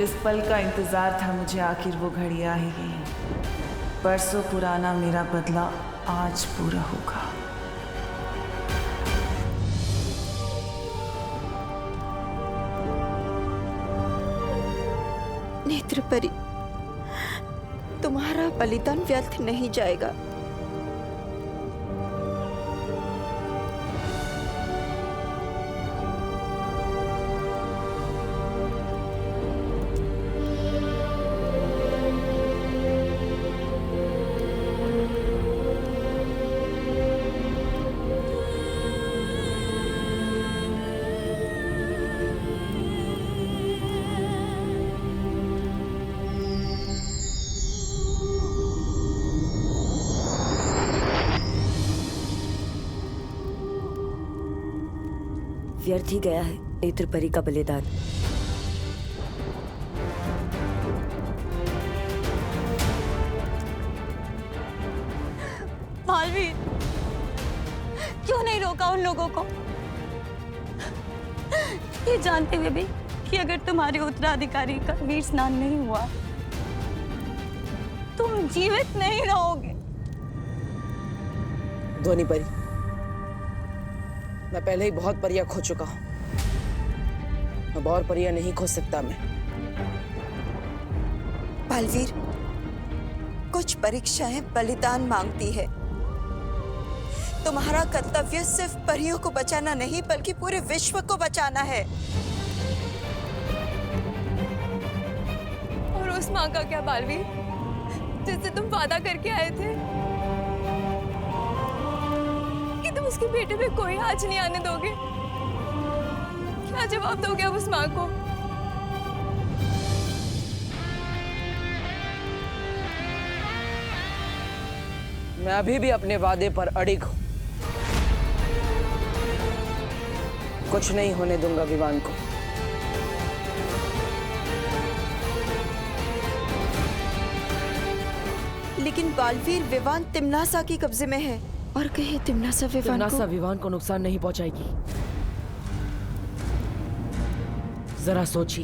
जिस पल का इंतजार था मुझे, आखिर वो घड़ी आ ही गई। परसों पुराना मेरा बदला आज पूरा होगा। नेत्रपरी, तुम्हारा बलिदान व्यर्थ नहीं जाएगा। व्यर्थ ही गया है नेत्रपरी का बलिदान। बालवीर, क्यों नहीं रोका उन लोगों को? ये जानते हुए भी कि अगर तुम्हारे उत्तराधिकारी का वीर स्नान नहीं हुआ, तुम जीवित नहीं रहोगे। ध्वनि परी, मैं पहले ही बहुत परियां खो चुका हूं। अब और परियां नहीं खो सकता मैं। बालवीर, कुछ परीक्षाएं बलिदान मांगती है। तुम्हारा कर्तव्य सिर्फ परियों को बचाना नहीं, बल्कि पूरे विश्व को बचाना है। और उस माँ का क्या बालवीर, जिससे तुम वादा करके आए थे कि तुम उसके बेटे पे कोई आँच नहीं आने दोगे? क्या जवाब दोगे अब उस माँ को? मैं अभी भी अपने वादे पर अड़िग हूं। कुछ नहीं होने दूंगा विवान को। लेकिन बालवीर, विवान तिम्नासा के कब्जे में है, और कहे तिम्नासा विवान को नुकसान नहीं पहुंचाएगी। जरा सोची,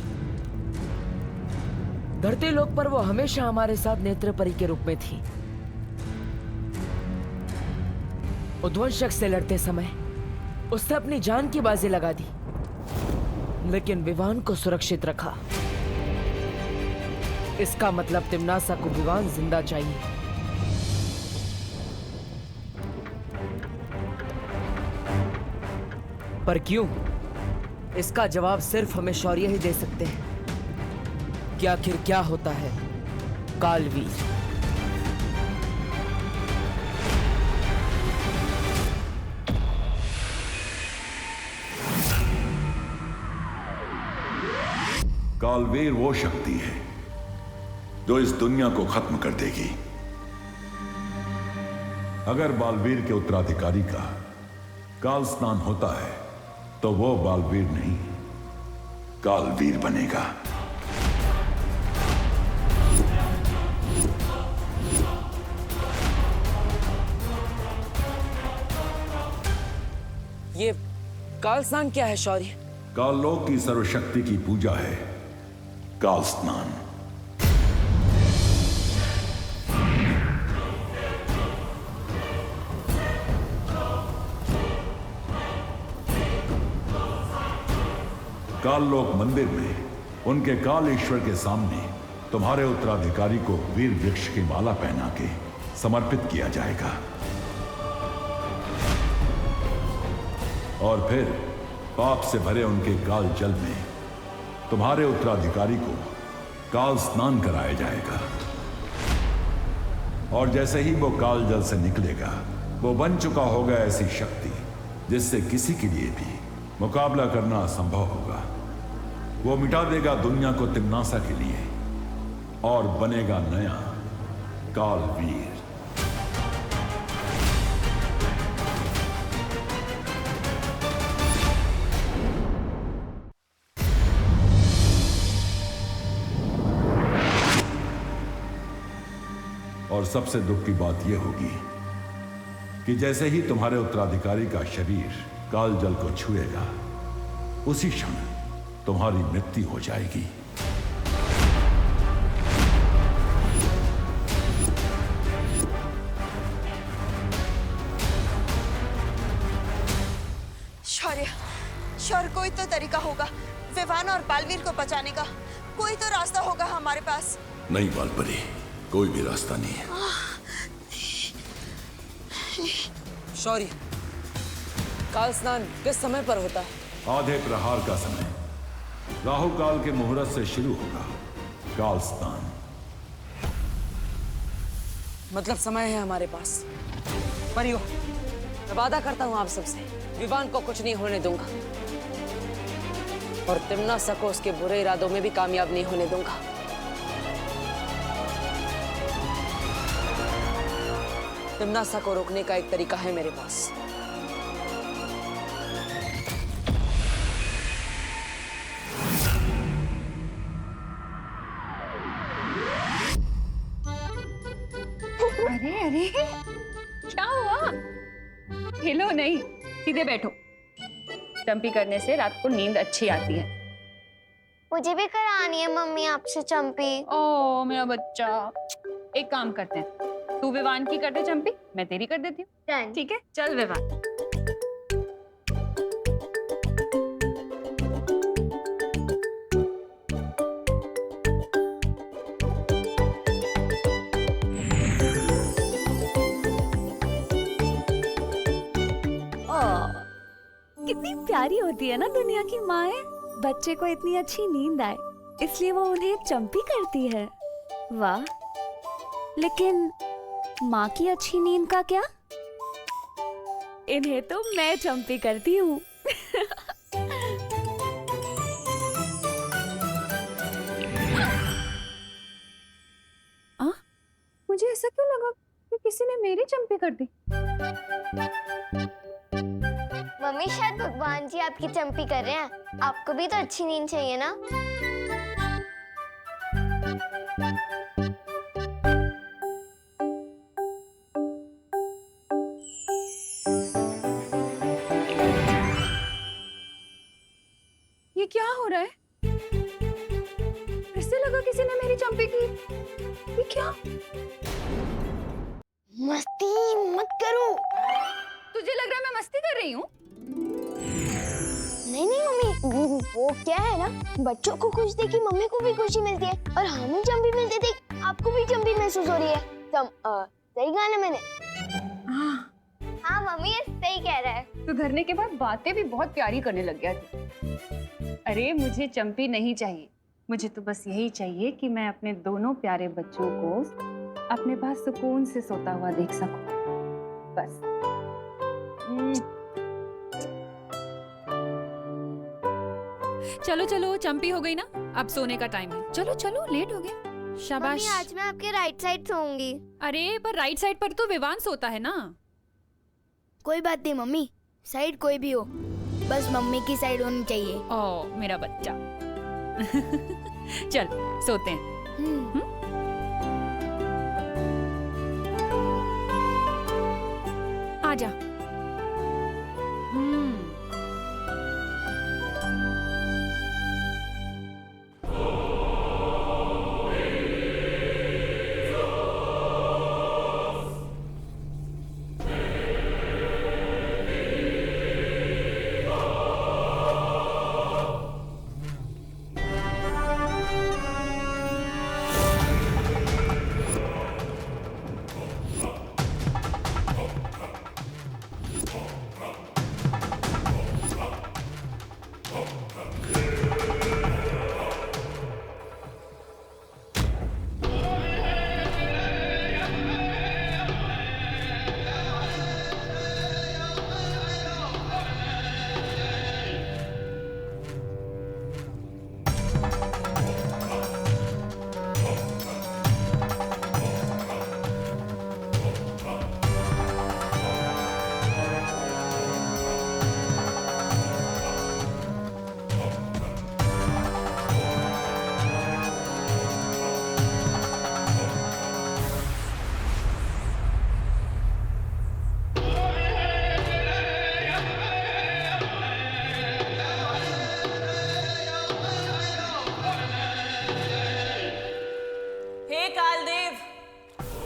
धरती लोक पर वो हमेशा हमारे साथ नेत्रपरी के रूप में थी। उद्वंशक से लड़ते समय उसने अपनी जान की बाजी लगा दी, लेकिन विवान को सुरक्षित रखा। इसका मतलब तिम्नासा को विवान जिंदा चाहिए। पर क्यों? इसका जवाब सिर्फ हमें शौर्य ही दे सकते हैं कि आखिर क्या होता है कालवीर। कालवीर वो शक्ति है जो इस दुनिया को खत्म कर देगी। अगर बालवीर के उत्तराधिकारी का काल स्नान होता है तो वो बालवीर नहीं, कालवीर बनेगा। ये काल स्नान क्या है शौर्य? काललोक की सर्वशक्ति की पूजा है काल स्नान। काललोक मंदिर में उनके काल ईश्वर के सामने तुम्हारे उत्तराधिकारी को वीर वृक्ष की माला पहना के समर्पित किया जाएगा, और फिर पाप से भरे उनके काल जल में तुम्हारे उत्तराधिकारी को काल स्नान कराया जाएगा। और जैसे ही वो काल जल से निकलेगा, वो बन चुका होगा ऐसी शक्ति जिससे किसी के लिए भी मुकाबला करना असंभव होगा। वो मिटा देगा दुनिया को तिम्नासा के लिए और बनेगा नया कालवीर। और सबसे दुख की बात यह होगी कि जैसे ही तुम्हारे उत्तराधिकारी का शरीर काल जल को छुएगा, उसी क्षण तुम्हारी मृत्यु हो जाएगी। कोई तो तरीका होगा विवान और बालवीर को बचाने का। कोई तो रास्ता होगा हमारे पास। नहीं बालपरी, कोई भी रास्ता नहीं है। शौर्य, काल स्नान किस समय पर होता है? आधे प्रहार का समय, राहु काल के मुहूर्त से शुरू होगा काल स्नान। मतलब समय है हमारे पास। परियो, मैं वादा करता हूं आप सबसे, विवान को कुछ नहीं होने दूंगा और तिम्नासा को उसके बुरे इरादों में भी कामयाब नहीं होने दूंगा। तिम्नासा को रोकने का एक तरीका है मेरे पास। अरे अरे, क्या हुआ? हिलो नहीं, सीधे बैठो। चंपी करने से रात को नींद अच्छी आती है। मुझे भी करानी है मम्मी आपसे चंपी। ओ मेरा बच्चा, एक काम करते हैं, तू विवान की कर दे चंपी, मैं तेरी कर देती हूँ। ठीक है, चल विवान। कितनी प्यारी होती है ना दुनिया की माएं। बच्चे को इतनी अच्छी नींद आए इसलिए वो उन्हें चंपी करती है। वाह, लेकिन माँ की अच्छी नींद का क्या? इन्हें तो मैं चंपी करती हूँ। मुझे ऐसा क्यों लगा कि किसी ने मेरी चंपी कर दी? मम्मी शायद भगवान जी आपकी चंपी कर रहे हैं। आपको भी तो अच्छी नींद चाहिए ना। ये क्या हो रहा है? फिर से लगा किसी ने मेरी चंपी की। ये क्या? मस्ती मत करो। तुझे लग रहा है मैं मस्ती कर रही हूँ? नहीं नहीं मम्मी, वो क्या है ना, बच्चों को खुश देखी मम्मी को भी खुशी मिलती है और हमें चंपी मिलती थी, आपको भी चंपी महसूस हो रही है। सही कहा ना मैंने? हाँ मम्मी, ये सही कह रहा है। तू धरने के बाद बातें भी बहुत प्यारी करने लग गया थी। अरे मुझे चंपी नहीं चाहिए, मुझे तो बस यही चाहिए कि मैं अपने दोनों प्यारे बच्चों को अपने पास सुकून से सोता हुआ देख सकूं, बस। चलो चलो, चंपी हो गई ना, अब सोने का टाइम है। चलो चलो, लेट हो गए। शाबाश। मम्मी आज मैं आपके राइट साइड सोऊंगी। अरे पर राइट साइड पर तो विवान सोता है ना। कोई बात नहीं मम्मी, साइड कोई भी हो, बस मम्मी की साइड होनी चाहिए। ओ मेरा बच्चा। चल सोते हैं। आजा।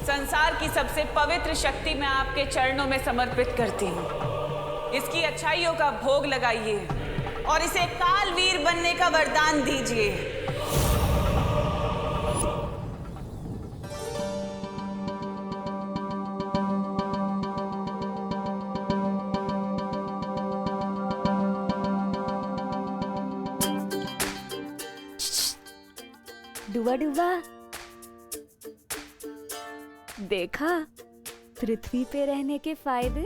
संसार की सबसे पवित्र शक्ति मैं आपके चरणों में समर्पित करती हूँ। इसकी अच्छाइयों का भोग लगाइए और इसे कालवीर बनने का वरदान दीजिए। डुबा डुबा, देखा पृथ्वी पे रहने के फायदे?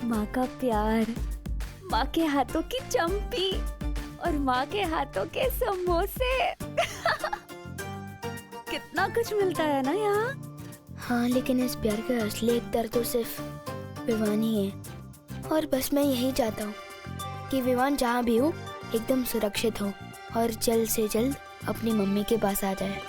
माँ का प्यार, माँ के हाथों की चंपी और माँ के हाथों के समोसे। कितना कुछ मिलता है ना यहाँ। हाँ, लेकिन इस प्यार का असली एकतर तो सिर्फ विवान ही है। और बस मैं यही चाहता हूँ कि विवान जहाँ भी हो एकदम सुरक्षित हो और जल्द से जल्द अपनी मम्मी के पास आ जाए।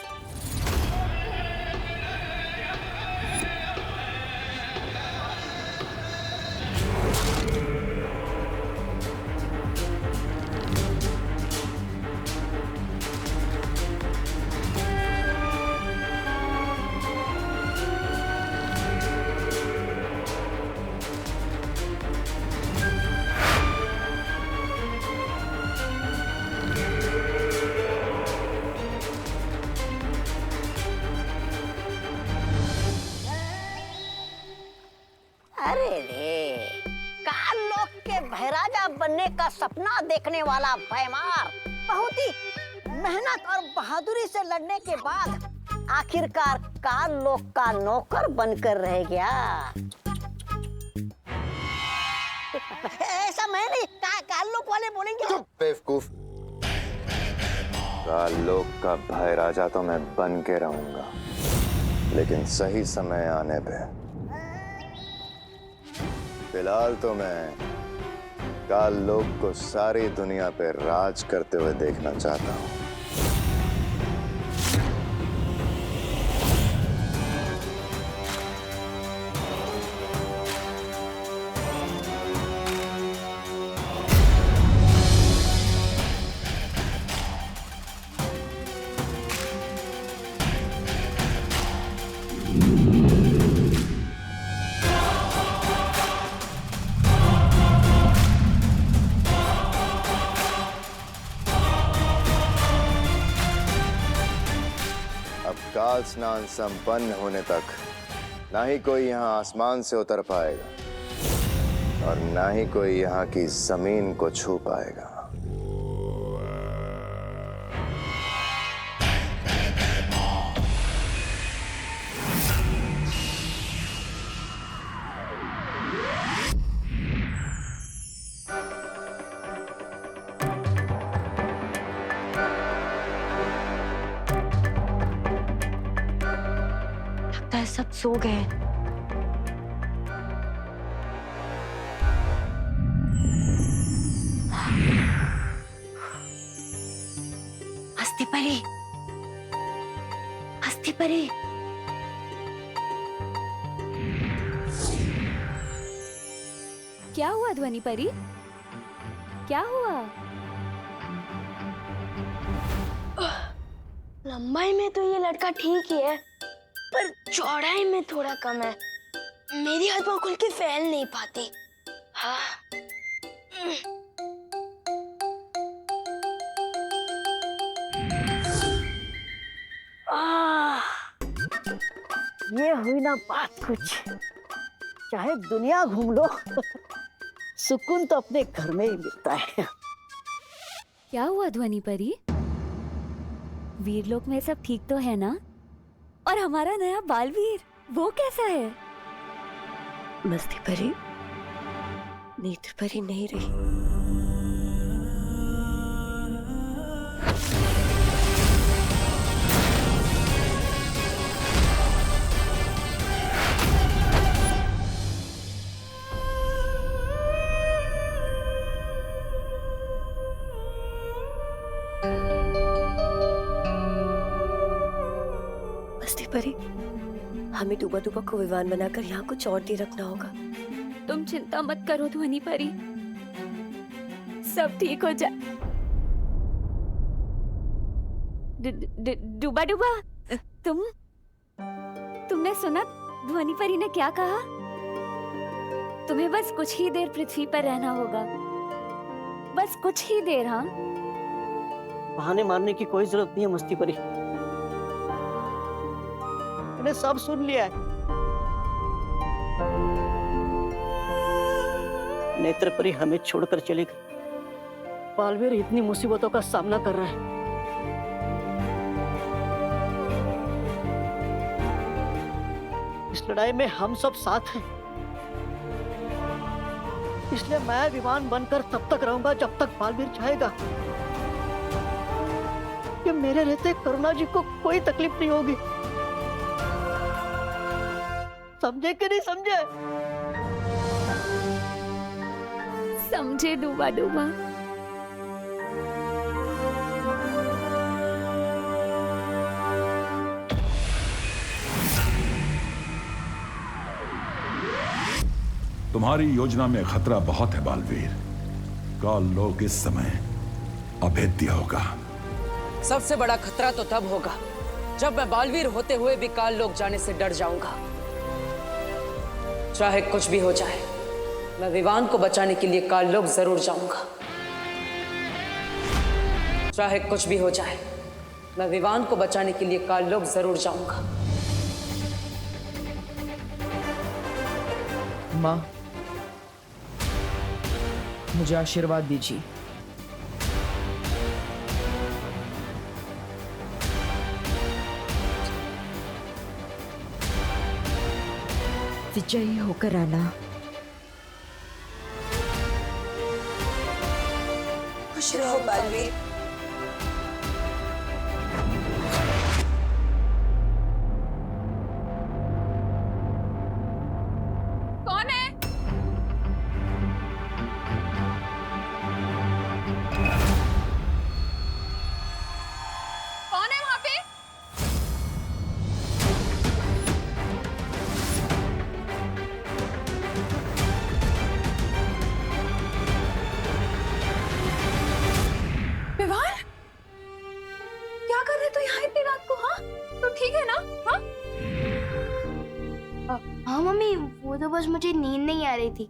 अरे रे, काल लोक के महाराजा बनने का सपना देखने वाला भैमार बहुत ही मेहनत और बहादुरी से लड़ने के बाद आखिरकार काल लोक का नौकर बनकर रह गया। ऐसा मैं नहीं, काल लोक वाले बोलेंगे। बेवकूफ। काल लोक का भाई राजा तो मैं बन के रहूंगा, लेकिन सही समय आने पे। फिलहाल तो मैं काल लोक को सारी दुनिया पे राज करते हुए देखना चाहता हूँ। काल स्नान संपन्न होने तक ना ही कोई यहाँ आसमान से उतर पाएगा और ना ही कोई यहाँ की जमीन को छू पाएगा। सब सो गए। हस्ती परी, हस्ती परी, क्या हुआ ध्वनि परी? क्या हुआ? लंबाई में तो ये लड़का ठीक ही है, पर चौड़ाई में थोड़ा कम है। मेरी हथवा खुल के फैल नहीं पाती। हाँ। ये हुई ना बात कुछ। चाहे दुनिया घूम लो, सुकून तो अपने घर में ही मिलता है। क्या हुआ ध्वनि परी? वीरलोक में सब ठीक तो है ना? और हमारा नया बालवीर वो कैसा है? मस्ती परी, नेत्र परी नहीं रही। परी, हमें डूबा डूबा को विमान बनाकर यहाँ कुछ और देर रखना होगा। तुम चिंता मत करो ध्वनि परी, सब ठीक हो जाए। डूबा डूबा, तुमने सुना ध्वनि परी ने क्या कहा? तुम्हें बस कुछ ही देर पृथ्वी पर रहना होगा, बस कुछ ही देर। हाँ, बहाने मारने की कोई जरूरत नहीं है मस्ती परी, मैंने सब सुन लिया है। नेत्र परी हमें छोड़कर चली गई। बालवीर इतनी मुसीबतों का सामना कर रहा है। इस लड़ाई में हम सब साथ हैं, इसलिए मैं विमान बनकर तब तक रहूंगा जब तक बालवीर चाहेगा। कि मेरे रहते करुणा जी को कोई तकलीफ नहीं होगी। समझे कि नहीं समझे? समझे डूबा डूबा। तुम्हारी योजना में खतरा बहुत है बालवीर। काल लोक इस समय अभेद्य होगा। सबसे बड़ा खतरा तो तब होगा जब मैं बालवीर होते हुए भी काल लोक जाने से डर जाऊंगा। चाहे कुछ भी हो जाए, मैं विवान को बचाने के लिए काल लोक जरूर जाऊंगा। चाहे कुछ भी हो जाए, मैं विवान को बचाने के लिए काल लोक जरूर जाऊंगा। माँ, मुझे आशीर्वाद दीजिए। विजयी होकर आना। खुश रहो बालवीर। कौन है? कौन है वहां पे? विवान, क्या कर रहे तू यहाँ इतनी रात को? हाँ, तो ठीक है ना? हाँ, हाँ मम्मी, वो तो बस मुझे नींद नहीं आ रही थी।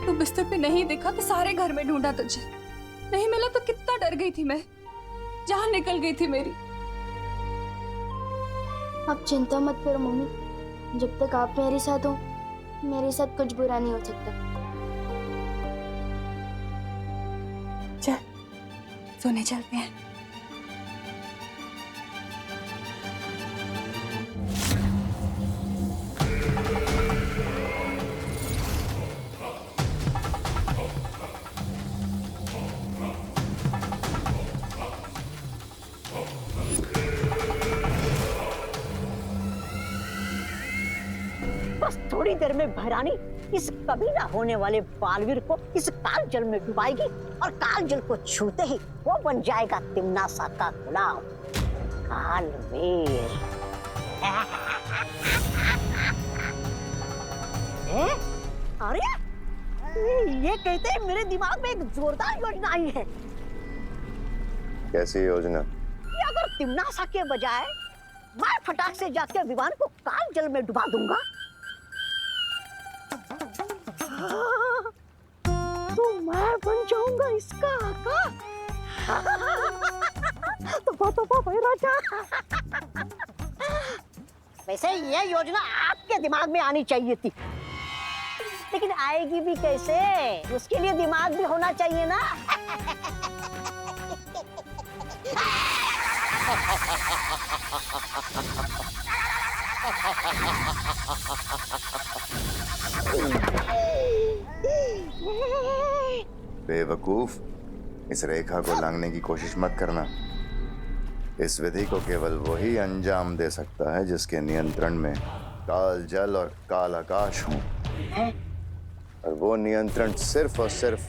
तू बिस्तर पे नहीं दिखा तो सारे घर में ढूंढा तुझे, नहीं मिला तो कितना डर गई थी मैं, जान निकल गई थी मेरी। आप चिंता मत करो मम्मी, जब तक आप मेरे साथ हो मेरे साथ कुछ बुरा नहीं हो सकता। चल, सोने चलते हैं। बस थोड़ी देर में भैरानी इस कभी ना होने वाले बालवीर को इस काल जल में डुबाएगी और काल जल को छूते ही वो बन जाएगा तिम्नासा का गुलाम कालवीर। अरे ये कहते हैं मेरे दिमाग में एक जोरदार योजना आई है। कैसी योजना? कि अगर तिम्नासा के बजाय मैं फटाक से जाके विमान को काल जल में डुबा दूंगा तो मैं बन जाऊंगा इसका आका। तो भाई राजा, वैसे ये योजना आपके दिमाग में आनी चाहिए थी, लेकिन आएगी भी कैसे? उसके लिए दिमाग भी होना चाहिए ना। बेवकूफ, इस रेखा को लांघने की कोशिश मत करना। इस विधि को केवल वही अंजाम दे सकता है जिसके नियंत्रण में काल जल और काल आकाश हो, और वो नियंत्रण सिर्फ और सिर्फ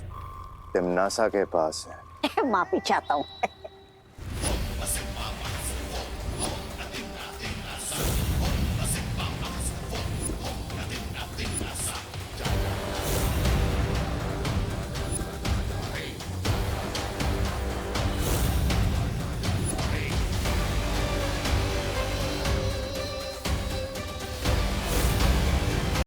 तिम्नासा के पास है। माफी चाहता हूँ।